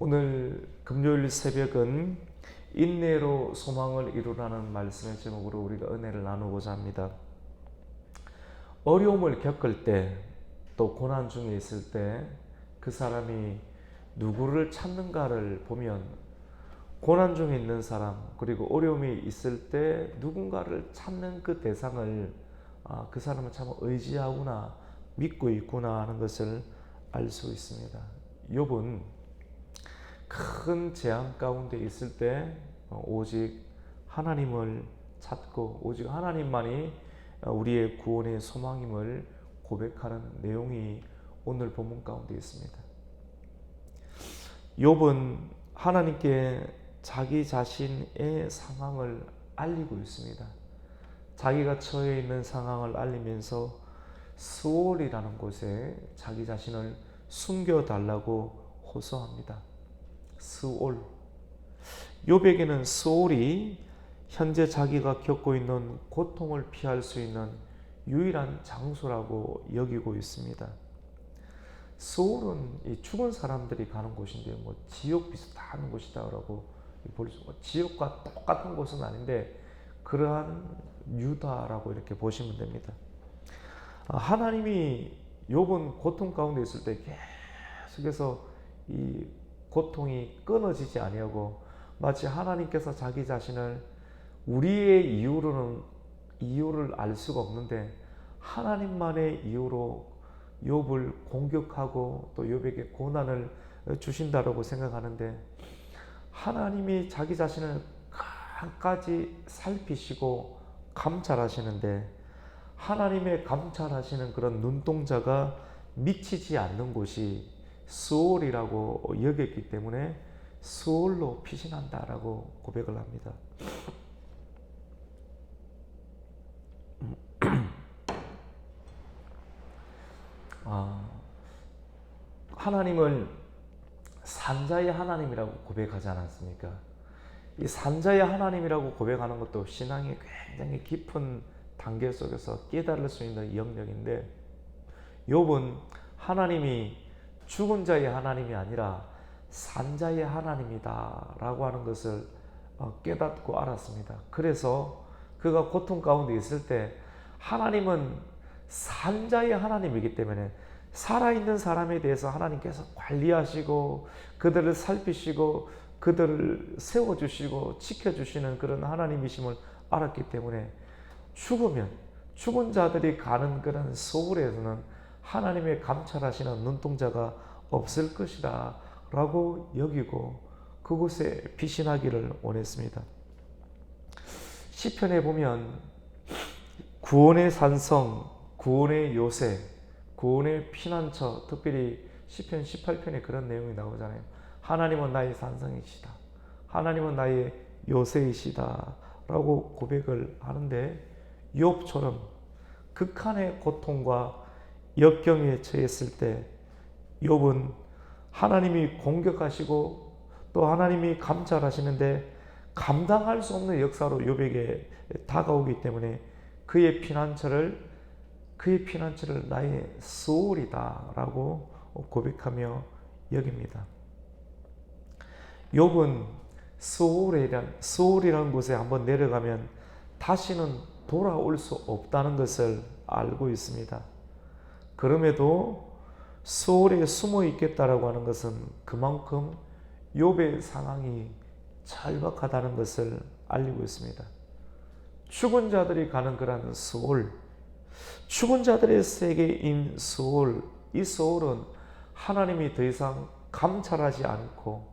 오늘 금요일 새벽은 인내로 소망을 이루라는 말씀의 제목으로 우리가 은혜를 나누고자 합니다. 어려움을 겪을 때, 또 고난 중에 있을 때 그 사람이 누구를 찾는가를 보면 고난 중에 있는 사람, 그리고 어려움이 있을 때 누군가를 찾는 그 대상을 그 사람은 참 의지하구나, 믿고 있구나 하는 것을 알 수 있습니다. 욥은 큰 재앙 가운데 있을 때 오직 하나님을 찾고 오직 하나님만이 우리의 구원의 소망임을 고백하는 내용이 오늘 본문 가운데 있습니다. 욥은 하나님께 자기 자신의 상황을 알리고 있습니다. 자기가 처해 있는 상황을 알리면서 스올이라는 곳에 자기 자신을 숨겨달라고 호소합니다. 스올. 욥에게는 스올이 현재 자기가 겪고 있는 고통을 피할 수 있는 유일한 장소라고 여기고 있습니다. 스올은 이 죽은 사람들이 가는 곳인데 지옥 비슷한 곳이다라고 볼 수, 지옥과 똑같은 곳은 아닌데 그러한 유다라고 이렇게 보시면 됩니다. 하나님이 욥은 고통 가운데 있을 때 계속해서 이 고통이 끊어지지 아니하고 마치 하나님께서 자기 자신을 우리의 이유를 알 수가 없는데 하나님만의 이유로 욥을 공격하고 또 욥에게 고난을 주신다라고 생각하는데 하나님이 자기 자신을 끝까지 살피시고 감찰하시는데 하나님의 감찰하시는 그런 눈동자가 미치지 않는 곳이 스올이라고 여겼기 때문에 스올로 피신한다라고 고백을 합니다. 하나님을 산자의 하나님이라고 고백하지 않았습니까? 이 산자의 하나님이라고 고백하는 것도 신앙의 굉장히 깊은 단계 속에서 깨달을 수 있는 영역인데 욥은 하나님이 죽은 자의 하나님이 아니라 산자의 하나님이다 라고 하는 것을 깨닫고 알았습니다. 그래서 그가 고통 가운데 있을 때 하나님은 산자의 하나님이기 때문에 살아있는 사람에 대해서 하나님께서 관리하시고 그들을 살피시고 그들을 세워주시고 지켜주시는 그런 하나님이심을 알았기 때문에 죽으면 죽은 자들이 가는 그런 소울에서는 하나님의 감찰하시는 눈동자가 없을 것이다 라고 여기고 그곳에 피신하기를 원했습니다. 시편에 보면 구원의 산성, 구원의 요새, 구원의 피난처, 특별히 시편 18편에 그런 내용이 나오잖아요. 하나님은 나의 산성이시다. 하나님은 나의 요새이시다 라고 고백을 하는데 욥처럼 극한의 고통과 역경에 처했을 때 욥은 하나님이 공격하시고 또 하나님이 감찰하시는데 감당할 수 없는 역사로 욥에게 다가오기 때문에 그의 피난처를 나의 스올이다 라고 고백하며 여깁니다. 욥은 스올이라는 곳에 한번 내려가면 다시는 돌아올 수 없다는 것을 알고 있습니다. 그럼에도 스올에 숨어 있겠다라고 하는 것은 그만큼 욥의 상황이 절박하다는 것을 알리고 있습니다. 죽은 자들이 가는 그런 스올, 죽은 자들의 세계인 스올, 이 스올은 하나님이 더 이상 감찰하지 않고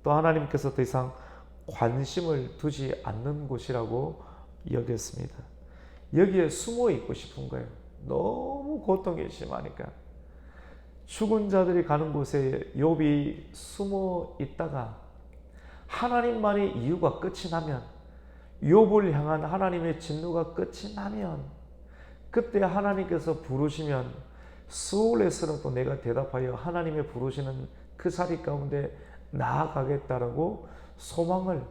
또 하나님께서 더 이상 관심을 두지 않는 곳이라고 여겼습니다. 여기에 숨어 있고 싶은 거예요. 너무 고통이 심하니까. 죽은 자들이 가는 곳에 욥이 숨어 있다가 하나님만의 이유가 끝이 나면, 욥을 향한 하나님의 진노가 끝이 나면 그때 하나님께서 부르시면 스올에서라도 내가 대답하여 하나님의 부르시는 그 자리 가운데 나아가겠다라고 소망을,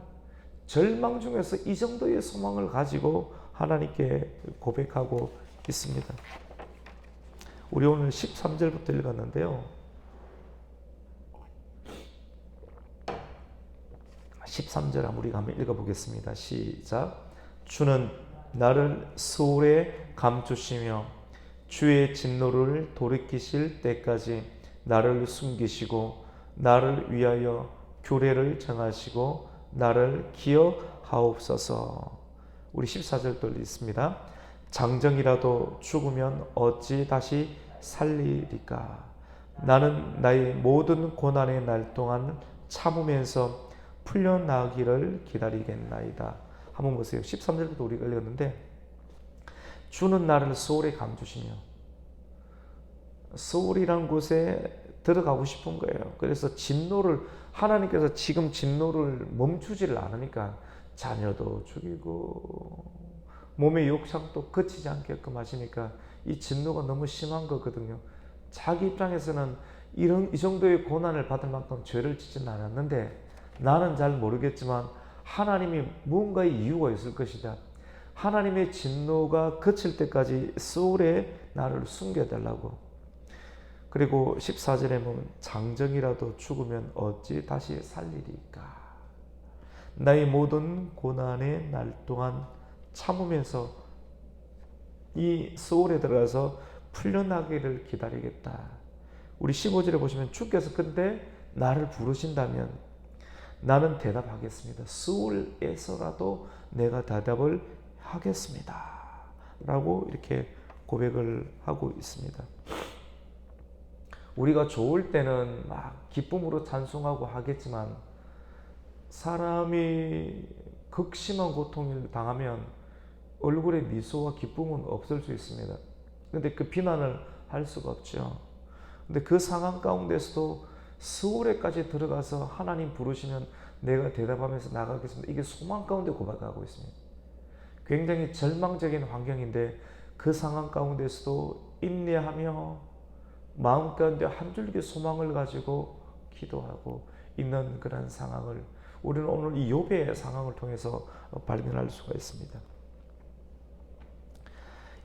절망 중에서 이 정도의 소망을 가지고 하나님께 고백하고 있습니다. 우리 오늘 13절부터 읽었는데요. 13절 우리가 한번 읽어보겠습니다. 시작. 주는 나를 소울에 감추시며 주의 진노를 돌이키실 때까지 나를 숨기시고 나를 위하여 규례를 정하시고 나를 기억하옵소서. 우리 14절 읽습니다. 장정이라도 죽으면 어찌 다시 살리리까? 나는 나의 모든 고난의 날 동안 참으면서 풀려나기를 기다리겠나이다. 한번 보세요. 13절부터 우리가 읽었는데 주는 나를 소울에 감추시며 소울이란 곳에 들어가고 싶은 거예요. 그래서 진노를 하나님께서 지금 진노를 멈추지를 않으니까 자녀도 죽이고 몸의 욕창도 그치지 않게끔 하시니까 이 진노가 너무 심한 거거든요. 자기 입장에서는 이 정도의 고난을 받을 만큼 죄를 짓지는 않았는데 나는 잘 모르겠지만 하나님이 무언가의 이유가 있을 것이다. 하나님의 진노가 그칠 때까지 소울에 나를 숨겨달라고. 그리고 14절에 보면 장정이라도 죽으면 어찌 다시 살리리까? 나의 모든 고난의 날 동안 참으면서 이 소울에 들어가서 풀려나기를 기다리겠다. 우리 15절에 보시면 주께서 근데 나를 부르신다면 나는 대답하겠습니다. 소울에서라도 내가 대답을 하겠습니다. 라고 이렇게 고백을 하고 있습니다. 우리가 좋을 때는 막 기쁨으로 찬송하고 하겠지만 사람이 극심한 고통을 당하면 얼굴에 미소와 기쁨은 없을 수 있습니다. 근데 그 비난을 할 수가 없죠. 근데 그 상황 가운데서도 스올에까지 들어가서 하나님 부르시면 내가 대답하면서 나가겠습니다. 이게 소망 가운데 고백하고 있습니다. 굉장히 절망적인 환경인데 그 상황 가운데서도 인내하며 마음 가운데 한 줄기 소망을 가지고 기도하고 있는 그런 상황을 우리는 오늘 이 욥의 상황을 통해서 발견할 수가 있습니다.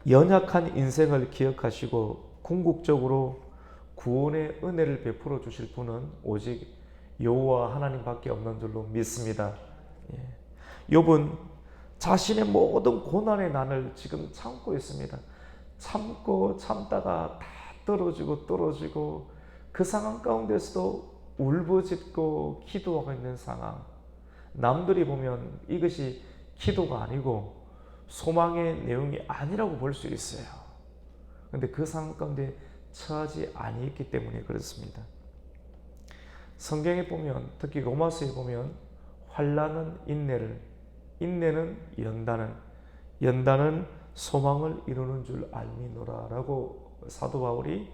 연약한 인생을 기억하시고 궁극적으로 구원의 은혜를 베풀어 주실 분은 오직 여호와 하나님밖에 없는 줄로 믿습니다. 욥은 자신의 모든 고난의 난을 지금 참고 있습니다. 참고 참다가 다 떨어지고 그 상황 가운데서도 울부짖고 기도하고 있는 상황. 남들이 보면 이것이 기도가 아니고 소망의 내용이 아니라고 볼 수 있어요. 그런데 그 상황 가운데 처하지 아니했기 때문에 그렇습니다. 성경에 보면 특히 로마서에 보면 환난은 인내를, 인내는 연단은 소망을 이루는 줄 알미노라 라고 사도 바울이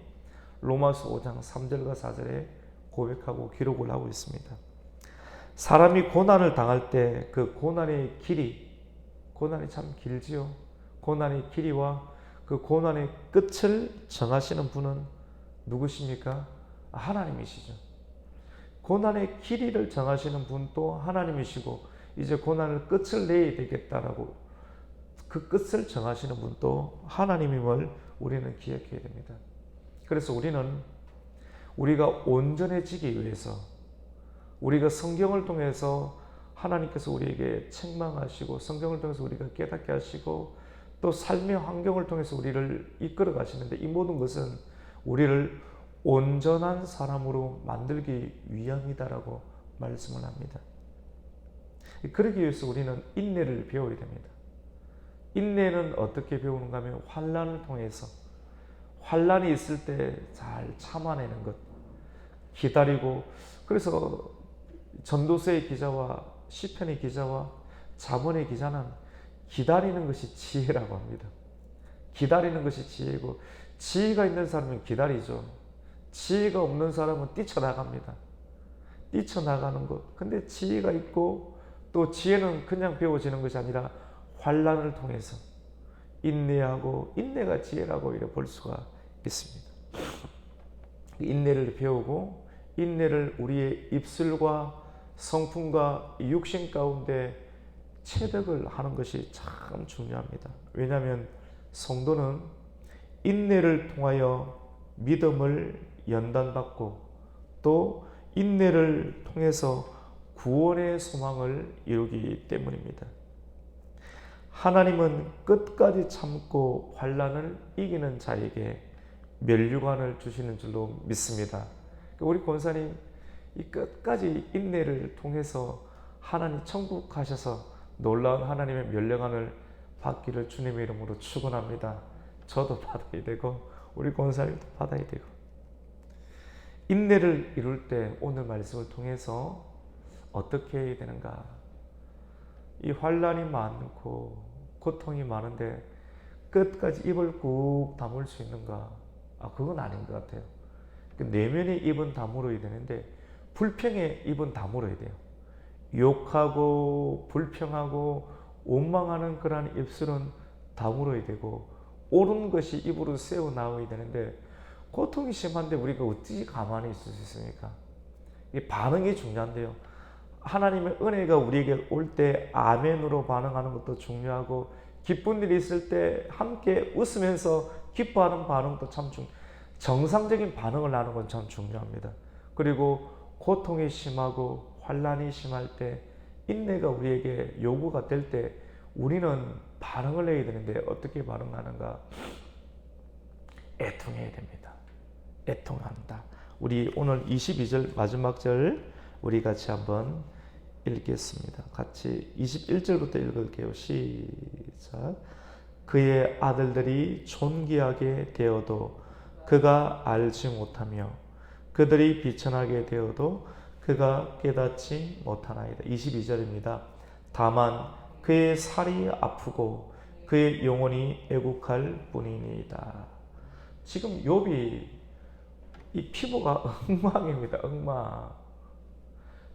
로마서 5장 3절과 4절에 고백하고 기록을 하고 있습니다. 사람이 고난을 당할 때 그 고난의 길이, 고난이 참 길지요. 고난의 길이와 그 고난의 끝을 정하시는 분은 누구십니까? 하나님이시죠. 고난의 길이를 정하시는 분도 하나님이시고 이제 고난을 끝을 내야 되겠다라고 그 끝을 정하시는 분도 하나님임을 우리는 기억해야 됩니다. 그래서 우리가 온전해지기 위해서 우리가 성경을 통해서 하나님께서 우리에게 책망하시고 성경을 통해서 우리가 깨닫게 하시고 또 삶의 환경을 통해서 우리를 이끌어 가시는데 이 모든 것은 우리를 온전한 사람으로 만들기 위함이다라고 말씀을 합니다. 그러기 위해서 우리는 인내를 배워야 됩니다. 인내는 어떻게 배우는가 하면 환난을 통해서 환난이 있을 때 잘 참아내는 것, 기다리고 그래서 전도서의 기자와 시편의 기자와 잠언의 기자는 기다리는 것이 지혜라고 합니다. 기다리는 것이 지혜고 지혜가 있는 사람은 기다리죠. 지혜가 없는 사람은 뛰쳐나갑니다. 뛰쳐나가는 것. 근데 지혜가 있고 또 지혜는 그냥 배워지는 것이 아니라 환난을 통해서 인내하고 인내가 지혜라고 이렇게 볼 수가 있습니다. 인내를 배우고 인내를 우리의 입술과 성품과 육신 가운데 체득을 하는 것이 참 중요합니다. 왜냐하면 성도는 인내를 통하여 믿음을 연단받고 또 인내를 통해서 구원의 소망을 이루기 때문입니다. 하나님은 끝까지 참고 환난을 이기는 자에게 면류관을 주시는 줄로 믿습니다. 우리 권사님 이 끝까지 인내를 통해서 하나님 천국 가셔서 놀라운 하나님의 면류관을 받기를 주님의 이름으로 축원합니다. 저도 받아야 되고 우리 권사님도 받아야 되고, 인내를 이룰 때 오늘 말씀을 통해서 어떻게 해야 되는가? 이 환난이 많고 고통이 많은데 끝까지 입을 꾹 다물 수 있는가? 그건 아닌 것 같아요. 내면의 입은 다물어야 되는데 불평의 입은 다물어야 돼요. 욕하고 불평하고 원망하는 그러한 입술은 다물어야 되고 옳은 것이 입으로 새어 나와야 되는데, 고통이 심한데 우리가 어찌 가만히 있을 수 있습니까? 이 반응이 중요한데요. 하나님의 은혜가 우리에게 올 때 아멘으로 반응하는 것도 중요하고, 기쁜 일이 있을 때 함께 웃으면서 기뻐하는 반응도 참 정상적인 반응을 하는 건 참 중요합니다. 그리고 고통이 심하고 환난이 심할 때 인내가 우리에게 요구가 될 때 우리는 반응을 해야 되는데 어떻게 반응하는가? 애통해야 됩니다. 애통한다. 우리 오늘 22절 마지막 절 우리 같이 한번 읽겠습니다. 같이 21절부터 읽을게요. 시작. 그의 아들들이 존귀하게 되어도 그가 알지 못하며 그들이 비천하게 되어도 그가 깨닫지 못하나이다. 22절입니다. 다만 그의 살이 아프고 그의 영혼이 애국할 뿐이니이다. 지금 욥이 이 피부가 엉망입니다. 엉망.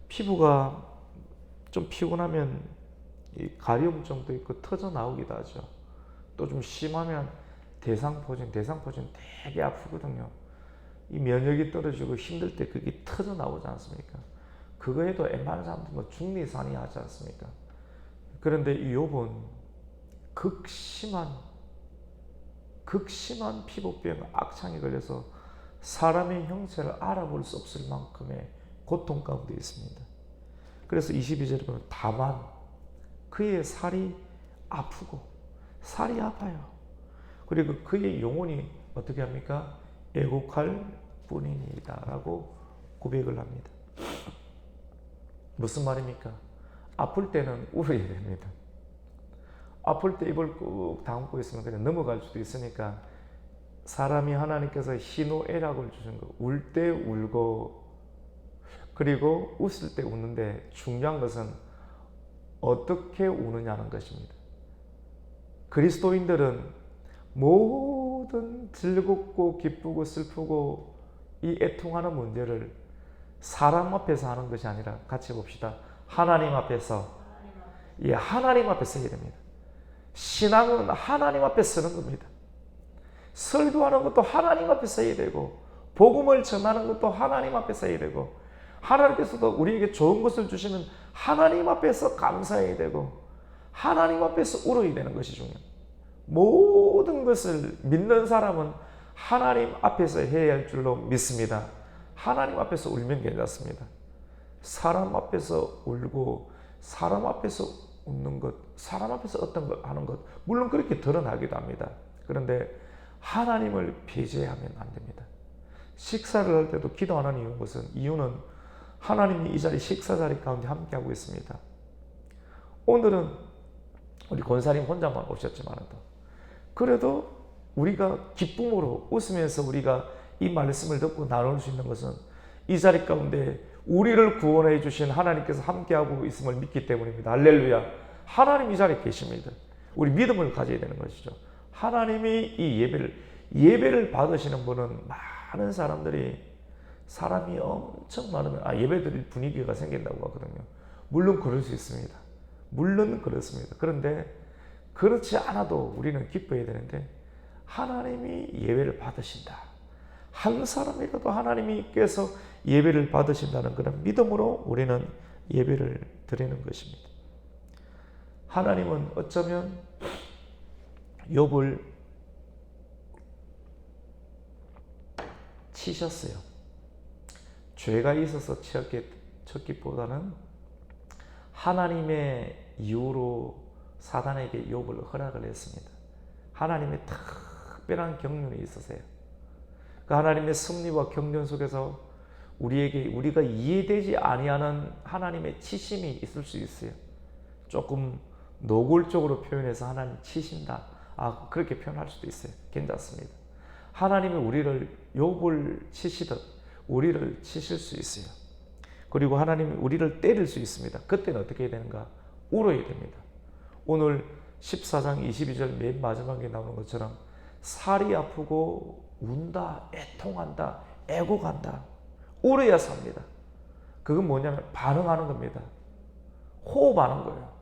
피부가 좀 피곤하면 이 가려움증도 있고 터져 나오기도 하죠. 또 좀 심하면 대상포진 되게 아프거든요. 이 면역이 떨어지고 힘들 때 그게 터져 나오지 않습니까? 그거에도 웬만한 사람들 뭐 중리산이 하지 않습니까? 그런데 이 욥은 극심한 피부병 악창에 걸려서 사람의 형체를 알아볼 수 없을 만큼의 고통 가운데 있습니다. 그래서 22절에 보면 다만 그의 살이 아프고 살이 아파요. 그리고 그의 영혼이 어떻게 합니까? 애곡할 뿐이니이다 라고 고백을 합니다. 무슨 말입니까? 아플 때는 울어야 됩니다. 아플 때 입을 꾹 다물고 있으면 그냥 넘어갈 수도 있으니까, 사람이 하나님께서 희노애락을 주신 거, 울 때 울고 그리고 웃을 때 웃는데 중요한 것은 어떻게 우느냐는 것입니다. 그리스도인들은 모든 즐겁고 기쁘고 슬프고 이 애통하는 문제를 사람 앞에서 하는 것이 아니라, 같이 봅시다. 하나님 앞에서, 하나님 앞에서 해야 됩니다. 신앙은 하나님 앞에 서는 겁니다. 설교하는 것도 하나님 앞에서 해야 되고, 복음을 전하는 것도 하나님 앞에서 해야 되고, 하나님께서도 우리에게 좋은 것을 주시면 하나님 앞에서 감사해야 되고, 하나님 앞에서 울어야 되는 것이 중요합니다. 모든 것을 믿는 사람은 하나님 앞에서 해야 할 줄로 믿습니다. 하나님 앞에서 울면 괜찮습니다. 사람 앞에서 울고 사람 앞에서 웃는 것, 사람 앞에서 어떤 것 하는 것, 물론 그렇게 드러나기도 합니다. 그런데 하나님을 배제하면 안 됩니다. 식사를 할 때도 기도 안 하는 이유는 하나님이 이 자리 식사 자리 가운데 함께하고 있습니다. 오늘은 우리 권사님 혼자만 오셨지만도 그래도 우리가 기쁨으로 웃으면서 우리가 이 말씀을 듣고 나눌 수 있는 것은 이 자리 가운데 우리를 구원해 주신 하나님께서 함께하고 있음을 믿기 때문입니다. 할렐루야. 하나님 이 자리에 계십니다. 우리 믿음을 가져야 되는 것이죠. 하나님이 이 예배를 받으시는 분은, 많은 사람이 엄청 많으면 예배 드릴 분위기가 생긴다고 하거든요. 물론 그럴 수 있습니다. 물론 그렇습니다. 그런데 그렇지 않아도 우리는 기뻐해야 되는데, 하나님이 예배를 받으신다. 한 사람이라도 하나님께서 예배를 받으신다는 그런 믿음으로 우리는 예배를 드리는 것입니다. 하나님은 어쩌면 욥을 치셨어요. 죄가 있어서 쳤기보다는 하나님의 이유로 사단에게 욥을 허락을 했습니다. 하나님의 특별한 경륜이 있으세요. 그 하나님의 섭리와 경륜 속에서 우리가 이해되지 아니하는 하나님의 치심이 있을 수 있어요. 조금 노골적으로 표현해서 하나님 치신다. 그렇게 표현할 수도 있어요. 괜찮습니다. 하나님이 우리를 욥을 치시듯 우리를 치실 수 있어요. 그리고 하나님이 우리를 때릴 수 있습니다. 그때는 어떻게 해야 되는가? 울어야 됩니다. 오늘 14장 22절 맨 마지막에 나오는 것처럼 살이 아프고 운다, 애통한다, 애곡한다. 울어야 삽니다. 그건 뭐냐면 반응하는 겁니다. 호흡하는 거예요.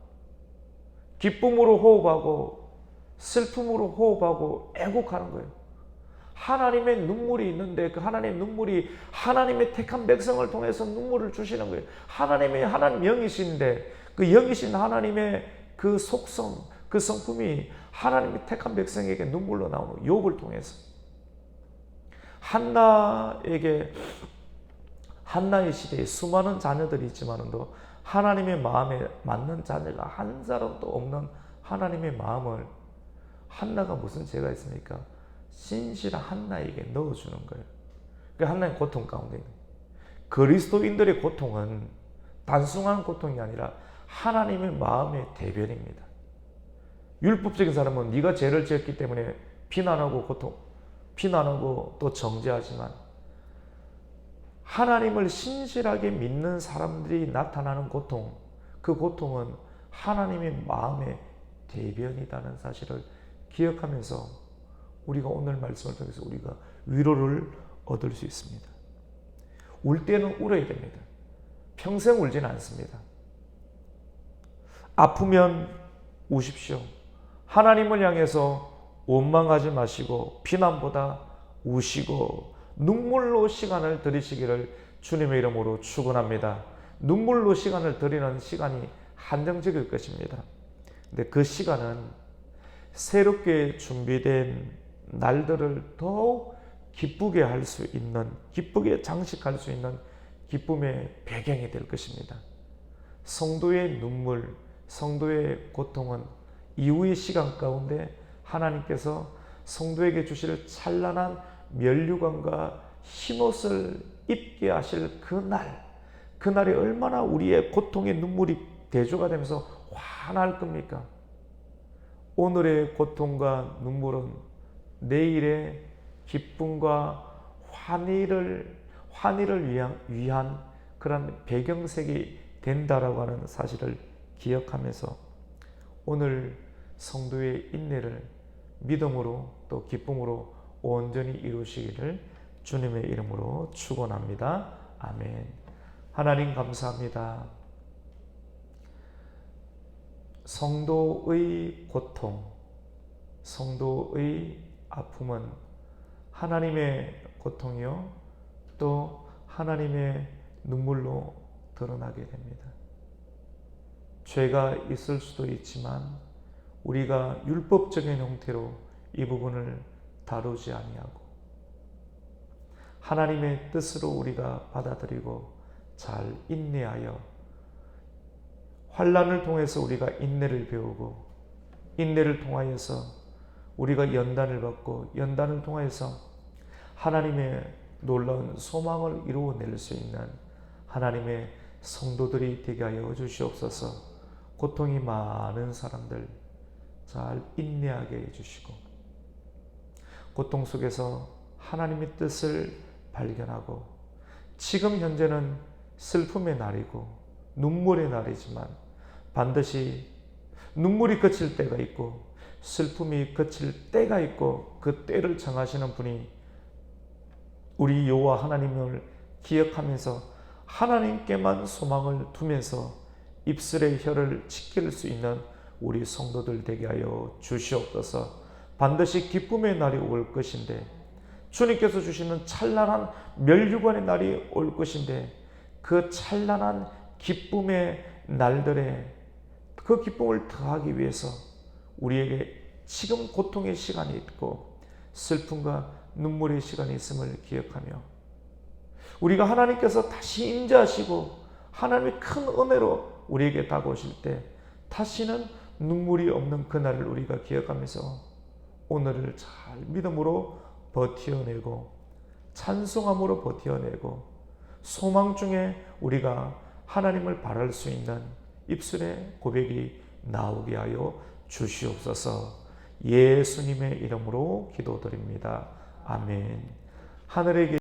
기쁨으로 호흡하고 슬픔으로 호흡하고 애곡하는 거예요. 하나님의 눈물이 있는데 그 하나님의 눈물이 하나님의 택한 백성을 통해서 눈물을 주시는 거예요. 하나님 영이신데 그 영이신 하나님의 그 속성, 그 성품이 하나님의 택한 백성에게 눈물로 나오는 욥을 통해서 한나의 시대에 수많은 자녀들이 있지만도 하나님의 마음에 맞는 자녀가 한 사람도 없는 하나님의 마음을 한나가 무슨 죄가 있습니까? 신실한 한나에게 넣어주는 거예요. 그 한나의 고통 가운데 있는 그리스도인들의 고통은 단순한 고통이 아니라 하나님의 마음의 대변입니다. 율법적인 사람은 네가 죄를 지었기 때문에 비난하고 또 정죄하지만 하나님을 신실하게 믿는 사람들이 나타나는 고통, 그 고통은 하나님의 마음의 대변이라는 사실을 기억하면서 우리가 오늘 말씀을 통해서 우리가 위로를 얻을 수 있습니다. 울 때는 울어야 됩니다. 평생 울지는 않습니다. 아프면 우십시오. 하나님을 향해서 원망하지 마시고 비난보다 우시고 눈물로 시간을 들이시기를 주님의 이름으로 축원합니다. 눈물로 시간을 들이는 시간이 한정적일 것입니다. 근데 그 시간은 새롭게 준비된 날들을 더욱 기쁘게 할 수 있는, 기쁘게 장식할 수 있는 기쁨의 배경이 될 것입니다. 성도의 눈물, 성도의 고통은 이후의 시간 가운데 하나님께서 성도에게 주실 찬란한 면류관과 흰옷을 입게 하실 그날이 얼마나 우리의 고통의 눈물이 대조가 되면서 환할 겁니까? 오늘의 고통과 눈물은 내일의 기쁨과 환희를 위한 그런 배경색이 된다라고 하는 사실을 기억하면서 오늘 성도의 인내를 믿음으로 또 기쁨으로 온전히 이루시기를 주님의 이름으로 축원합니다. 아멘. 하나님 감사합니다. 성도의 고통, 성도의 아픔은 하나님의 고통이요 또 하나님의 눈물로 드러나게 됩니다. 죄가 있을 수도 있지만 우리가 율법적인 형태로 이 부분을 다루지 아니하고 하나님의 뜻으로 우리가 받아들이고 잘 인내하여 환난을 통해서 우리가 인내를 배우고 인내를 통하여서 우리가 연단을 받고 연단을 통해서 하나님의 놀라운 소망을 이루어낼 수 있는 하나님의 성도들이 되게 하여 주시옵소서. 고통이 많은 사람들 잘 인내하게 해주시고 고통 속에서 하나님의 뜻을 발견하고 지금 현재는 슬픔의 날이고 눈물의 날이지만 반드시 눈물이 그칠 때가 있고 슬픔이 그칠 때가 있고 그 때를 정하시는 분이 우리 여호와 하나님을 기억하면서 하나님께만 소망을 두면서 입술의 혀를 지킬 수 있는 우리 성도들 되게 하여 주시옵소서. 반드시 기쁨의 날이 올 것인데 주님께서 주시는 찬란한 면류관의 날이 올 것인데 그 찬란한 기쁨의 날들에 그 기쁨을 더하기 위해서 우리에게 지금 고통의 시간이 있고 슬픔과 눈물의 시간이 있음을 기억하며 우리가 하나님께서 다시 임재하시고 하나님의 큰 은혜로 우리에게 다가오실 때 다시는 눈물이 없는 그날을 우리가 기억하면서 오늘을 잘 믿음으로 버텨내고 찬송함으로 버텨내고 소망 중에 우리가 하나님을 바랄 수 있는 입술의 고백이 나오게 하여 주시옵소서. 예수님의 이름으로 기도드립니다. 아멘. 하늘에